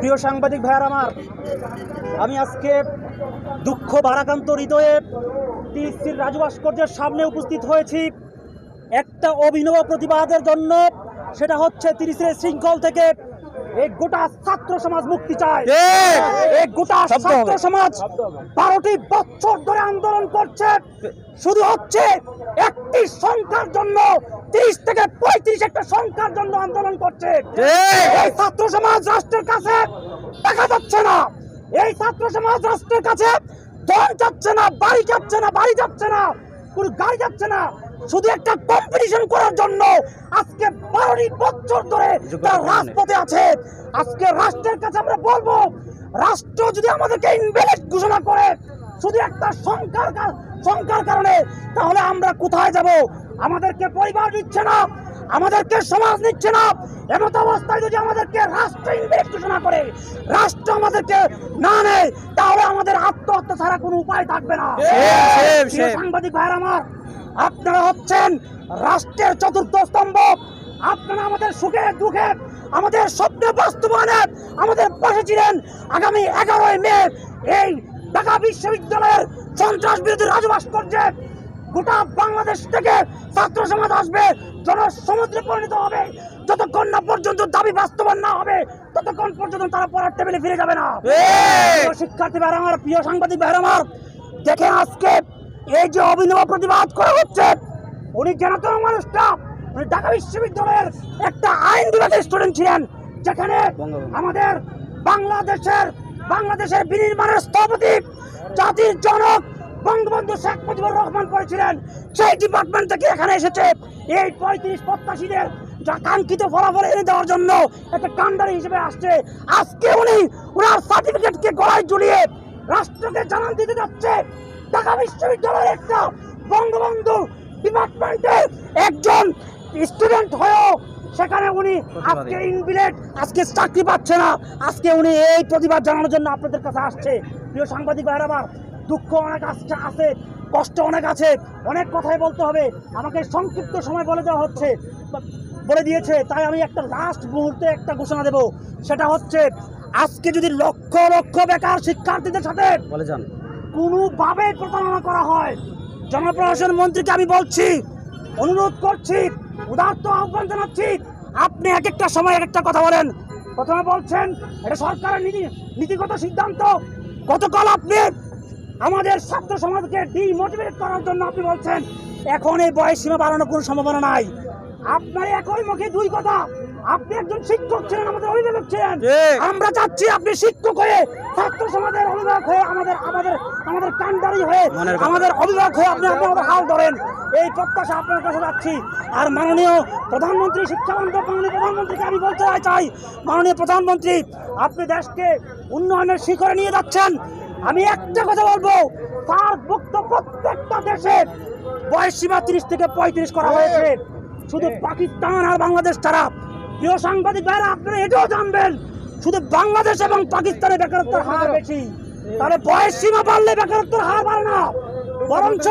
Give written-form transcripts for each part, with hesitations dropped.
প্রিয় সাংবাদিক ভাইয়ার আমার, আমি আজকে দুঃখ ভারাক্রান্ত হৃদয়ে টিএসসির রাজু ভাস্কর্যের সামনে উপস্থিত হয়েছি একটা অভিনব প্রতিবাদের জন্য। সেটা হচ্ছে 30-এর শৃঙ্খল থেকে এই গোটা ছাত্র সমাজ মুক্তি চায়। এই গোটা ছাত্র সমাজ 12টি বছর ধরে আন্দোলন করছে, শুধু হচ্ছে একটি সংখ্যার জন্য, 30 থেকে 35 একটা সংখ্যার জন্য আন্দোলন করছে। এই ছাত্র সমাজ রাষ্ট্রের কাছে টাকা যাচ্ছে না, এই ছাত্র সমাজ রাষ্ট্রের কাছে ধন যাচ্ছে না, বাড়ি যাচ্ছে না, বাড়ি যাচ্ছে না, কোনো গাড়ি যাচ্ছে না, শুধু একটা কম্পিটিশন করার জন্য আজকে 12টি বছর ধরে তারা রাজপথে আছে। আজকে রাষ্ট্রের কাছে আমরা বলবো, রাষ্ট্র যদি আমাদেরকে ইনভ্যালিড ঘোষণা করে শুধু একটা সংখ্যার কারণে, তাহলে আমরা কোথায় যাব? আমাদেরকে পরিবার নিচ্ছে না, আমাদেরকে সমাজ নিচ্ছে না। এমত অবস্থায় যদি আমাদেরকে রাষ্ট্র ইনভ্যালিড ঘোষণা করে, রাষ্ট্র আমাদেরকে না নেয়, তাহলে আমাদের আত্মহত্যা ছাড়া কোনো উপায় থাকবে না। সাংবাদিক ভাইয়ের আমার, আপনারা হচ্ছেন রাষ্ট্রের চতুর্থ স্তম্ভ। আপনারা আমাদের সুখে দুঃখে, আমাদের স্বপ্ন বাস্তবায়নে আমাদের পাশে ছিলেন। আগামী 11ই মে এই ঢাকা বিশ্ববিদ্যালয়ের সন্ত্রাস বিরোধী রাজু ভাস্কর্যে গোটা বাংলাদেশ থেকে ছাত্র সমাজ আসবে, জনসমুদ্রে পরিণত হবে। যতক্ষণ না পর্যন্ত দাবি বাস্তবায়ন না হবে, ততক্ষণ পর্যন্ত তারা পড়ার টেবিলে ফিরে যাবে না। শিক্ষার্থী ভাইরা আমার, প্রিয় সাংবাদিক ভাইরা আমার, দেখেন আজকে এই যে অভিনব প্রতিবাদ করা হচ্ছে, উনি জনতন মানুষটা, উনি ঢাকা বিশ্ববিদ্যালয়ের একটা আইন বিভাগের স্টুডেন্ট ছিলেন, যেখানে আমাদের বাংলাদেশের বিনির্মাণের স্থপতি, জাতির জনক বঙ্গবন্ধু শেখ মুজিবুর রহমান পড়েছিলেন। সেই ডিপার্টমেন্ট থেকে এখানে এসেছে এই 35 প্রত্যাশীদের যা কাঙ্ক্ষিত ফলাফল এনে দেওয়ার জন্য একটা কান্ডারি হিসেবে আসছে। আজকে উনি ওনার সার্টিফিকেটকে গলায় ঝুলিয়ে রাষ্ট্রকে জানান দিতে যাচ্ছে ঢাকা বিশ্ববিদ্যালয়ের একটা বঙ্গবন্ধু ডিপার্টমেন্টের একজন স্টুডেন্ট হয়েও সেখানে উনি আজকে ইনভিলেট, আজকে চাকরি পাচ্ছে না। আজকে উনি এই প্রতিবাদ জানানোর জন্য আপনাদের কাছে আসছে। প্রিয় সাংবাদিক ভাইরা আমার, দুঃখ অনেক আছে, কষ্ট অনেক আছে, অনেক কথাই বলতে হবে। আমাকে সংক্ষিপ্ত সময় বলে দিয়েছে, তাই আমি একটা লাস্ট মুহূর্তে একটা ঘোষণা দেব। সেটা হচ্ছে, আজকে যদি লক্ষ লক্ষ বেকার শিক্ষার্থীদের সাথে কোনোভাবে প্রতারণা করা হয়, জনপ্রশাসন মন্ত্রীকে আমি বলছি, অনুরোধ করছি, উদাত্ত আহ্বান জানাচ্ছি, আপনি এক একটা সময় এক একটা কথা বলেন। প্রথমে বলছেন এটা সরকারের নীতিগত সিদ্ধান্ত। গতকাল আপনি আমাদের ছাত্র সমাজকে ডিমোটিভেট করার জন্য আপনি বলছেন এখন এই বয়স সীমা বাড়ানোর কোনো সম্ভাবনা নাই। আপনার একই মুখে দুই কথা। আপনি একজন শিক্ষক ছিলেন, আমাদের অভিভাবক ছিলেন। আমরা চাচ্ছি আপনি শিক্ষক হয়ে, ছাত্র সমাজের অভিভাবক হয়ে, আমাদের কান্ডারি হয়ে, আমাদের অভিভাবক হয়ে আপনি আমাদের হাল ধরেন। এই প্রত্যাশা আপনার কাছে যাচ্ছি। আর মাননীয় প্রধানমন্ত্রী, শিক্ষামন্ত্রী মাননীয় প্রধানমন্ত্রীকে আমি বলতে চাই, মাননীয় প্রধানমন্ত্রী, আপনি দেশকে উন্নয়নের শিখরে নিয়ে যাচ্ছেন। আমি একটা কথা বলবো, সার্কভুক্ত প্রত্যেকটা দেশে বয়স সীমা 30 থেকে 35 করা হয়েছে, শুধু পাকিস্তান আর বাংলাদেশ ছাড়া। প্রিয় সাংবাদিক ভাইরা, আপনারা এটাও জানবেন, শুধু বাংলাদেশ এবং পাকিস্তানে বেকারত্বের হার বেশি। তাহলে বয়স সীমা বাড়লে বেকারত্বের হার বাড়ে না, বরঞ্চ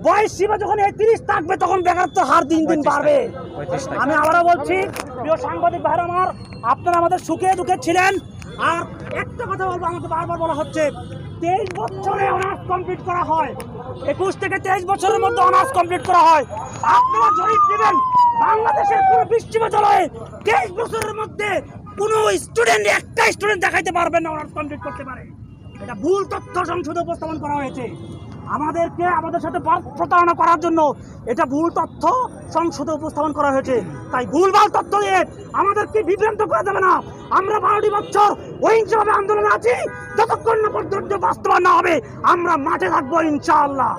বয়স সীমা যখন 30 থাকবে তখন বেকারত্বের হার দিন দিন বাড়বে। আমি আবারও বলছি, প্রিয় সাংবাদিক ভাইরা আমার, আপনারা আমাদের সুখে দুঃখে ছিলেন। আর একটা কথা বলবো, আমাকে বারবার বলা হচ্ছে 23 বছরে অনার্স কমপ্লিট করা হয়, 21 থেকে 23 বছরের মধ্যে অনার্স কমপ্লিট করা হয়। আপনারা জরিপ দিবেন, বাংলাদেশের পুরো বিশ্ববিদ্যালয়ে 23 বছরের মধ্যে কোনো স্টুডেন্ট, একটা স্টুডেন্ট দেখাইতে পারবেন না অনার্স কমপ্লিট করতে পারে। এটা ভুল তথ্য সংসদে উপস্থাপন করা হয়েছে। আমাদের সাথে প্রতারণা করার জন্য এটা ভুল তথ্য সংসদে উপস্থাপন করা হয়েছে। তাই ভুলভাল তথ্য দিয়ে আমাদেরকে বিভ্রান্ত করা যাবে না। আমরা 12টি বছর অহিংসভাবে আন্দোলনে আছি, যতক্ষণ না পর্যন্ত বাস্তবায়ন না হবে আমরা মাঠে থাকবো ইনশাআল্লাহ।